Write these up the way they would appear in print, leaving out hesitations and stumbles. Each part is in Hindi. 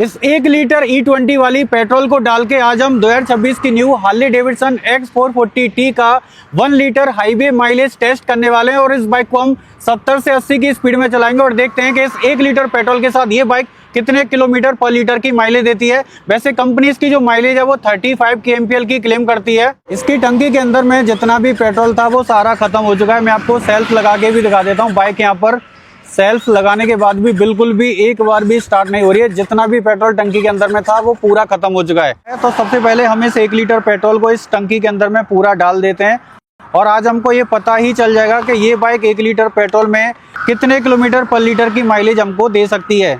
इस 1 लीटर E20 वाली पेट्रोल को डाल के आज हम 2026 की न्यू हार्ले डेविडसन X440T का 1 लीटर हाईवे माइलेज टेस्ट करने वाले हैं और इस बाइक को हम 70 से 80 की स्पीड में चलाएंगे और देखते हैं कि इस 1 लीटर पेट्रोल के साथ ये बाइक कितने किलोमीटर पर लीटर की माइलेज देती है। वैसे कंपनी इसकी जो माइलेज है वो 35 kmpl की क्लेम करती है। इसकी टंकी के अंदर में जितना भी पेट्रोल था वो सारा खत्म हो चुका है। मैं आपको सेल्फ लगा के भी दिखा देता हूँ। बाइक यहाँ पर सेल्फ लगाने के बाद भी बिल्कुल भी एक बार भी स्टार्ट नहीं हो रही है। जितना भी पेट्रोल टंकी के अंदर में था वो पूरा खत्म हो चुका है। तो सबसे पहले हम इस 1 लीटर पेट्रोल को इस टंकी के अंदर में पूरा डाल देते हैं और आज हमको ये पता ही चल जाएगा कि ये बाइक 1 लीटर पेट्रोल में कितने किलोमीटर पर लीटर की माइलेज हमको दे सकती है।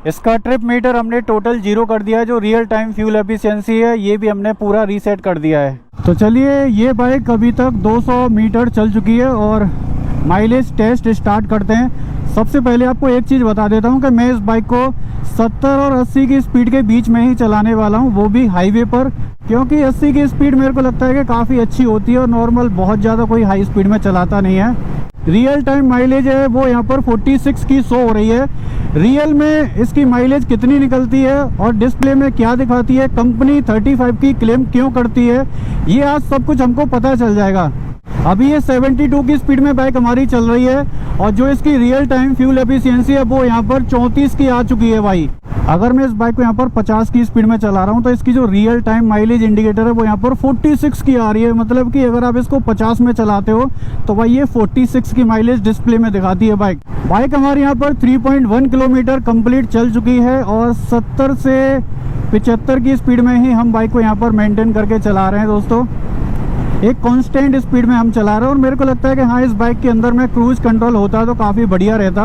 इसका ट्रिप मीटर हमने टोटल 0 कर दिया है। जो रियल टाइम फ्यूल एफिशिएंसी है ये भी हमने पूरा रीसेट कर दिया है। तो चलिए, ये बाइक अभी तक 200 मीटर चल चुकी है और माइलेज टेस्ट स्टार्ट करते हैं। सबसे पहले आपको एक चीज़ बता देता हूं कि मैं इस बाइक को 70 और 80 की स्पीड के बीच में ही चलाने वाला हूं, वो भी हाईवे पर, क्योंकि 80 की स्पीड मेरे को लगता है कि काफ़ी अच्छी होती है और नॉर्मल बहुत ज़्यादा कोई हाई स्पीड में चलाता नहीं है। रियल टाइम माइलेज है वो यहाँ पर 46 की शो हो रही है। रियल में इसकी माइलेज कितनी निकलती है और डिस्प्ले में क्या दिखाती है, कंपनी 35 की क्लेम क्यों करती है, ये आज सब कुछ हमको पता चल जाएगा। अभी ये 72 की स्पीड में बाइक हमारी चल रही है और जो इसकी रियल टाइम फ्यूल एफिशिएंसी है वो यहाँ पर 34 की आ चुकी है भाई। अगर मैं इस बाइक को यहाँ पर 50 की स्पीड में चला रहा हूँ तो इसकी जो रियल टाइम माइलेज इंडिकेटर है वो यहाँ पर 46 की आ रही है। मतलब कि अगर आप इसको 50 में चलाते हो तो भाई ये 46 की माइलेज डिस्प्ले में दिखाती है बाइक हमारी यहाँ पर 3.1 किलोमीटर कंप्लीट चल चुकी है और 70 से 75 की स्पीड में ही हम बाइक को यहाँ पर मेंटेन करके चला रहे हैं दोस्तों। एक कांस्टेंट स्पीड में हम चला रहे हैं और मेरे को लगता है कि हाँ, इस बाइक के अंदर में क्रूज कंट्रोल होता तो काफ़ी बढ़िया रहता।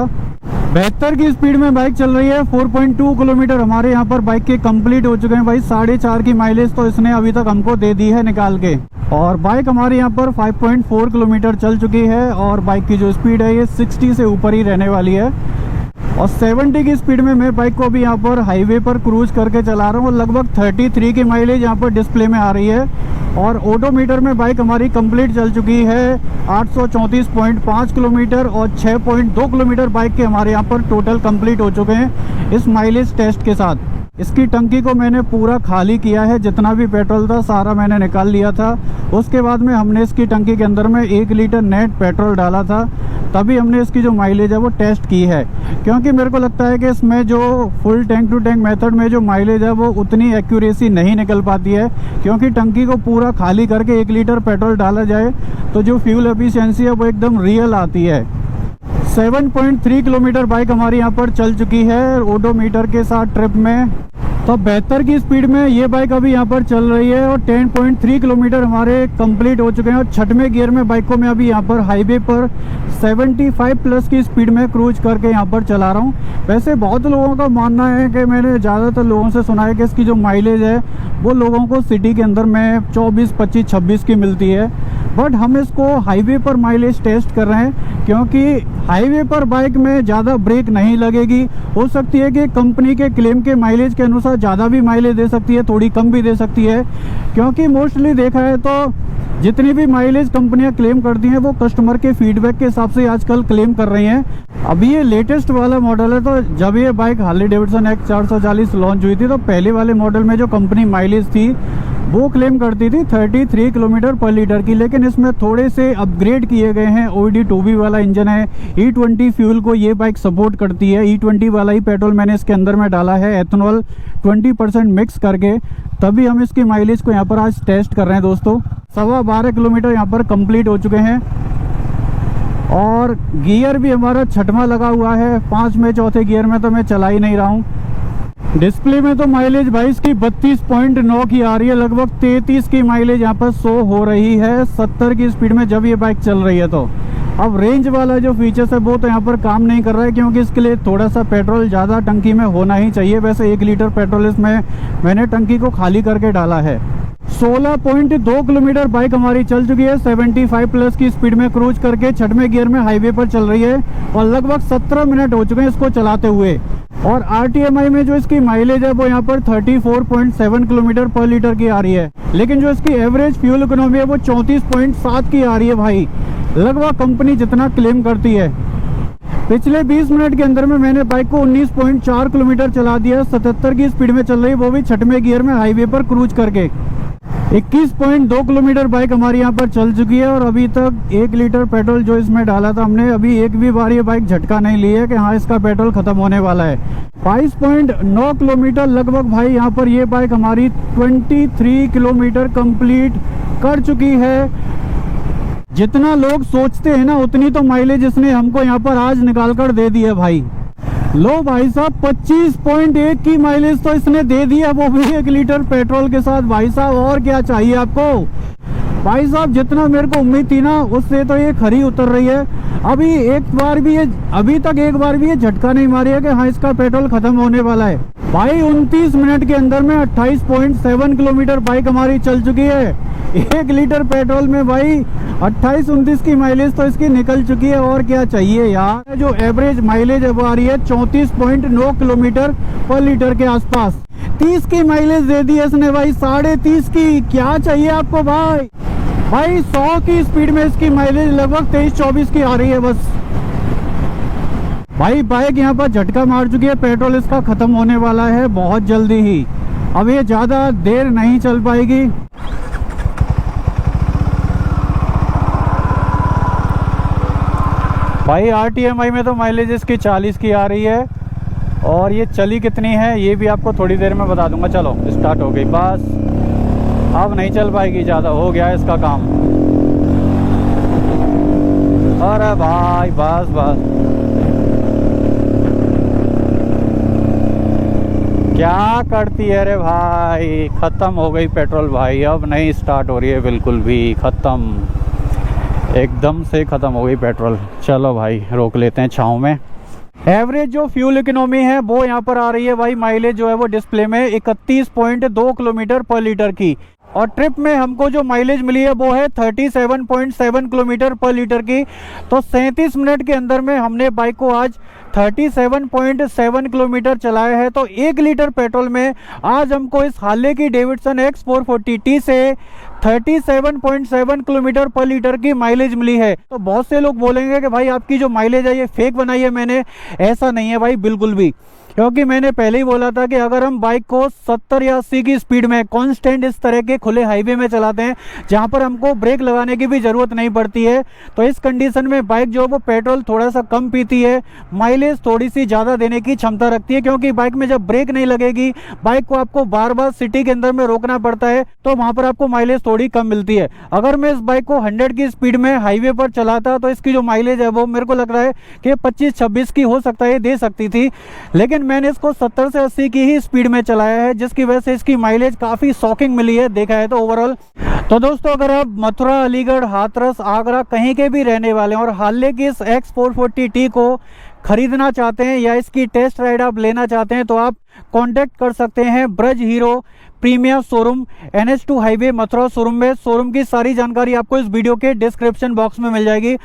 72 की स्पीड में बाइक चल रही है। 4.2 किलोमीटर हमारे यहाँ पर बाइक के कंप्लीट हो चुके हैं भाई। 4.5 की माइलेज तो इसने अभी तक हमको दे दी है निकाल के। और बाइक हमारे यहाँ पर 5.4 किलोमीटर चल चुकी है और बाइक की जो स्पीड है ये 60 से ऊपर ही रहने वाली है। और 70 की स्पीड में मैं बाइक को अभी यहाँ पर हाईवे पर क्रूज करके चला रहा हूँ। लगभग 33 की माइलेज यहाँ पर डिस्प्ले में आ रही है और ओडोमीटर में बाइक हमारी कंप्लीट चल चुकी है 834.5 किलोमीटर और 6.2 किलोमीटर बाइक के हमारे यहाँ पर टोटल कंप्लीट हो चुके हैं इस माइलेज टेस्ट के साथ। इसकी टंकी को मैंने पूरा खाली किया है, जितना भी पेट्रोल था सारा मैंने निकाल लिया था। उसके बाद में हमने इसकी टंकी के अंदर में 1 लीटर नेट पेट्रोल डाला था, तभी हमने इसकी जो माइलेज है वो टेस्ट की है। क्योंकि मेरे को लगता है कि इसमें जो full tank to tank method में जो माइलेज है वो उतनी एक्यूरेसी नहीं निकल पाती है, क्योंकि टंकी को पूरा खाली करके 1 लीटर पेट्रोल डाला जाए तो जो फ्यूल एफिशिएंसी है वो एकदम रियल आती है। 7.3 किलोमीटर बाइक हमारी यहाँ पर चल चुकी है ओडोमीटर के साथ ट्रिप में। तो 72 की स्पीड में ये बाइक अभी यहाँ पर चल रही है और 10.3 किलोमीटर हमारे कंप्लीट हो चुके हैं और 6वें गियर में बाइक को मैं अभी यहाँ पर हाईवे पर 75 प्लस की स्पीड में क्रूज करके यहाँ पर चला रहा हूँ। वैसे बहुत लोगों का मानना है कि मैंने ज़्यादातर लोगों से सुना है कि इसकी जो माइलेज है वो लोगों को सिटी के अंदर में 24, 25, 26 की मिलती है, बट हम इसको हाईवे पर माइलेज टेस्ट कर रहे हैं क्योंकि हाईवे पर बाइक में ज़्यादा ब्रेक नहीं लगेगी। हो सकती है कि कंपनी के क्लेम के माइलेज के अनुसार ज़्यादा भी माइलेज दे सकती है, थोड़ी कम भी दे सकती है, क्योंकि मोस्टली देखा है तो जितनी भी माइलेज कंपनियां क्लेम करती हैं वो कस्टमर के फीडबैक के हिसाब से आजकल क्लेम कर रही हैं। अभी ये लेटेस्ट वाला मॉडल है, तो जब ये bike Harley Davidson X440 launch हुई थी तो पहले वाले मॉडल में जो कंपनी माइलेज थी वो क्लेम करती थी 33 किलोमीटर पर लीटर की, लेकिन इसमें थोड़े से अपग्रेड किए गए हैं। OED 2B वाला इंजन है, E20 फ्यूल को ये बाइक सपोर्ट करती है। E20 वाला ही पेट्रोल मैंने इसके अंदर में डाला है, एथेनॉल 20% मिक्स करके, तभी हम इसकी माइलेज को यहाँ पर आज टेस्ट कर रहे हैं दोस्तों। 12.25 किलोमीटर यहाँ पर कंप्लीट हो चुके हैं और गियर भी हमारा 6वां लगा हुआ है। 5 में चौथे गियर में तो मैं चला ही नहीं रहा हूँ। डिस्प्ले में तो माइलेज भाई इसकी 32.9 की आ रही है, लगभग 33 की माइलेज यहाँ पर शो हो रही है 70 की स्पीड में जब ये बाइक चल रही है। तो अब रेंज वाला जो फीचर्स है वो तो यहाँ पर काम नहीं कर रहा है, क्योंकि इसके लिए थोड़ा सा पेट्रोल ज़्यादा टंकी में होना ही चाहिए। वैसे 1 लीटर पेट्रोल इसमें मैंने टंकी को खाली करके डाला है। 16.2 किलोमीटर बाइक हमारी चल चुकी है 75 प्लस की स्पीड में क्रूज करके 6वें गियर में हाईवे पर चल रही है और लगभग 17 मिनट हो चुके हैं इसको चलाते हुए। और RTMI में जो इसकी माइलेज है वो यहाँ पर 34.7 किलोमीटर पर लीटर की आ रही है, लेकिन जो इसकी एवरेज फ्यूल इकोनॉमी है वो 34.7 की आ रही है भाई, लगभग कंपनी जितना क्लेम करती है। पिछले 20 मिनट के अंदर में मैंने बाइक को 19.4 किलोमीटर चला दिया। 77 की स्पीड में चल रही, वो भी छठवें गियर में हाईवे पर क्रूज करके। 21.2 किलोमीटर बाइक हमारी यहाँ पर चल चुकी है और अभी तक 1 लीटर पेट्रोल जो इसमें डाला था हमने, अभी एक भी बार ये बाइक झटका नहीं ली है कि हाँ इसका पेट्रोल खत्म होने वाला है। 22.9 किलोमीटर लगभग भाई यहाँ पर ये बाइक हमारी 23 किलोमीटर कंप्लीट कर चुकी है। जितना लोग सोचते हैं ना उतनी तो माइलेज इसने हमको यहाँ पर आज निकाल कर दे दी है भाई। लो भाई साहब 25.1 की माइलेज तो इसने दे दी है, वो भी 1 लीटर पेट्रोल के साथ। भाई साहब और क्या चाहिए आपको। भाई साहब जितना मेरे को उम्मीद थी ना उससे तो ये खरी उतर रही है। अभी तक एक बार भी ये झटका नहीं मारी है कि हाँ इसका पेट्रोल खत्म होने वाला है। भाई 29 मिनट के अंदर में 28.7 किलोमीटर बाइक हमारी चल चुकी है। 1 लीटर पेट्रोल में भाई 28-29 की माइलेज तो इसकी निकल चुकी है, और क्या चाहिए यार। जो एवरेज माइलेज अब आ रही है 34.9 किलोमीटर पर लीटर के आसपास। 30 की माइलेज दे दी है इसने भाई, 30.5 की। क्या चाहिए आपको भाई। भाई 100 की स्पीड में इसकी माइलेज लगभग 23-24 की आ रही है बस। भाई बाइक यहाँ पर झटका मार चुकी है, पेट्रोल इसका खत्म होने वाला है बहुत जल्दी ही। अब ये ज्यादा देर नहीं चल पाएगी। भाई RTMI में तो माइलेज इसकी 40 की आ रही है, और ये चली कितनी है ये भी आपको थोड़ी देर में बता दूंगा। चलो स्टार्ट हो गई, बस अब नहीं चल पाएगी ज़्यादा, हो गया इसका काम। अरे भाई बस क्या करती है रे भाई। ख़त्म हो गई पेट्रोल भाई, अब नहीं स्टार्ट हो रही है बिल्कुल भी, ख़त्म, एकदम से ख़त्म हो गई पेट्रोल। चलो भाई रोक लेते हैं छाँव में। एवरेज जो फ्यूल इकोनॉमी है वो यहाँ पर आ रही है भाई, माइलेज जो है वो डिस्प्ले में 31.2 किलोमीटर पर लीटर की, और ट्रिप में हमको जो माइलेज मिली है वो है 37.7 किलोमीटर पर लीटर की। तो 37 मिनट के अंदर में हमने बाइक को आज 37.7 किलोमीटर चलाया है। तो 1 लीटर पेट्रोल में आज हमको इस हार्ले की डेविडसन X440T से 37.7 किलोमीटर पर लीटर की माइलेज मिली है। तो बहुत से लोग बोलेंगे कि भाई आपकी जो माइलेज है ये फेक बनाई है मैंने। ऐसा नहीं है भाई बिल्कुल भी, क्योंकि मैंने पहले ही बोला था कि अगर हम बाइक को 70 या 80 की स्पीड में कांस्टेंट इस तरह के खुले हाईवे में चलाते हैं जहां पर हमको ब्रेक लगाने की भी ज़रूरत नहीं पड़ती है, तो इस कंडीशन में बाइक जो है वो पेट्रोल थोड़ा सा कम पीती है, माइलेज थोड़ी सी ज़्यादा देने की क्षमता रखती है। क्योंकि बाइक में जब ब्रेक नहीं लगेगी, बाइक को आपको बार बार सिटी के अंदर में रोकना पड़ता है, तो वहाँ पर आपको माइलेज थोड़ी कम मिलती है। अगर मैं इस बाइक को 100 की स्पीड में हाईवे पर चलाता तो इसकी जो माइलेज है वो मेरे को लग रहा है कि 25-26 की हो सकता है, दे सकती थी। लेकिन मैंने इसको 70 से 80 की ही स्पीड में चलाया है, जिसकी वजह से इसकी माइलेज काफ़ी शॉकिंग मिली है देखा है तो ओवरऑल। तो दोस्तों अगर आप मथुरा, अलीगढ़, हाथरस, आगरा कहीं के भी रहने वाले हैं और हार्ले की इस X440T को खरीदना चाहते हैं या इसकी टेस्ट राइड आप लेना चाहते हैं, तो आप कांटेक्ट कर सकते हैं Braj hero premium showroom NH2 highway Mathura showroom में। शोरूम की सारी जानकारी आपको इस वीडियो के डिस्क्रिप्शन बॉक्स में मिल जाएगी।